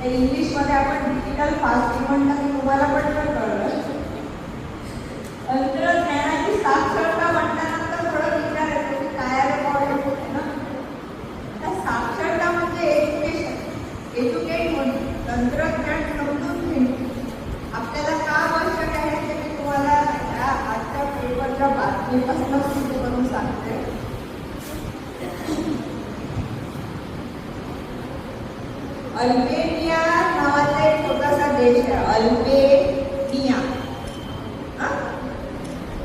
English मध्ये आपण digital fasting म्हणतात, की तुम्हाला पटकन कळलं. तंत्रज्ञानाची साक्षरता म्हटल्यानंतर थोडं विचार येतो की काय आहे ना. आता साक्षरता म्हणजे एज्युकेट होणे, तंत्रज्ञान समजून घेणे आपल्याला का आवश्यक आहे ते मी तुम्हाला आजच्या पेपरच्या बातमीपासून सुरू करून सांगते. अल्बेनिया नावाचा एक छोटासा देश आहे, अल्बेनिया.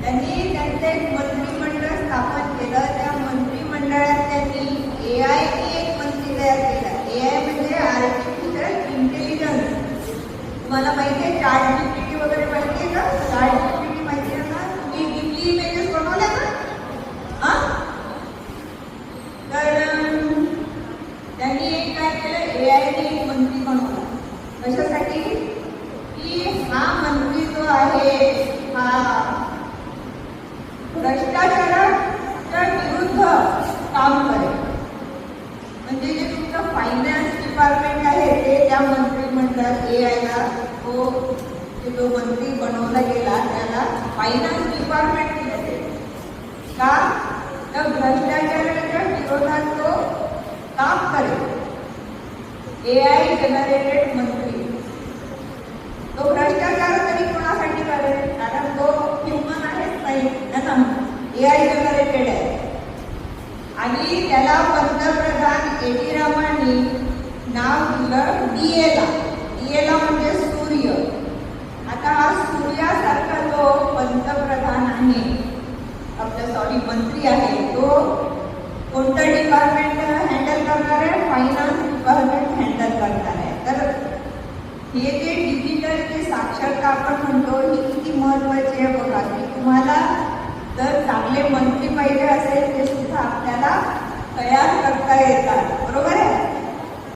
त्यांनी त्यांचं एक मंत्रिमंडळ स्थापन केलं. त्या मंत्रिमंडळात त्यांनी AI ही एक मंत्री तयार केला. AI म्हणजे आर्टिफिशियल इंटेलिजन्स. तुम्हाला माहिती आहे ChatGPT वगैरे माहिती आहे का? ChatGPT माहिती आहे ना? तुम्ही गिबली इमेजेस बनवल्या का? तर त्यांनी एक काय केलं, AI ने एक मंत्री बनवला. कशासाठी? की हा मंत्री जो आहे हा भ्रष्टाचाराच्या विरुद्ध काम करेल. म्हणजे जे तुमचं फायनान्स डिपार्टमेंट आहे ते त्या मंत्रिमंडळात AI ला जो मंत्री बनवला गेला त्याला फायनान्स डिपार्टमेंट दिलं गेलं. का? तर भ्रष्टाचाराच्या विरोधात तो काम करेल. AI जनरेटेड मंत्री तो भ्रष्टाचार तरी कोणासाठी करेल? कारण तो ह्युमन आहेच नाही ना, AI जनरेटेड आहे. आणि त्याला पंतप्रधान येडियुरप्पांनी नाव दिलं DA म्हणजे सूर्य. आता हा सूर्यासारखा जो पंतप्रधान आहे आपला मंत्री आहे तो कोणतं डिपार्टमेंट हँडल करणार आहे? फायनान्स डिपार्टमेंट हँडल करणार आहे. तर हे जे डिजिटल जे साक्षरता आपण म्हणतो ही किती महत्वाची आहे बघा. की तुम्हाला जर चांगले मंत्री पाहिजे असेल ते सुद्धा आपल्याला तयार करता येतात. बरोबर आहे.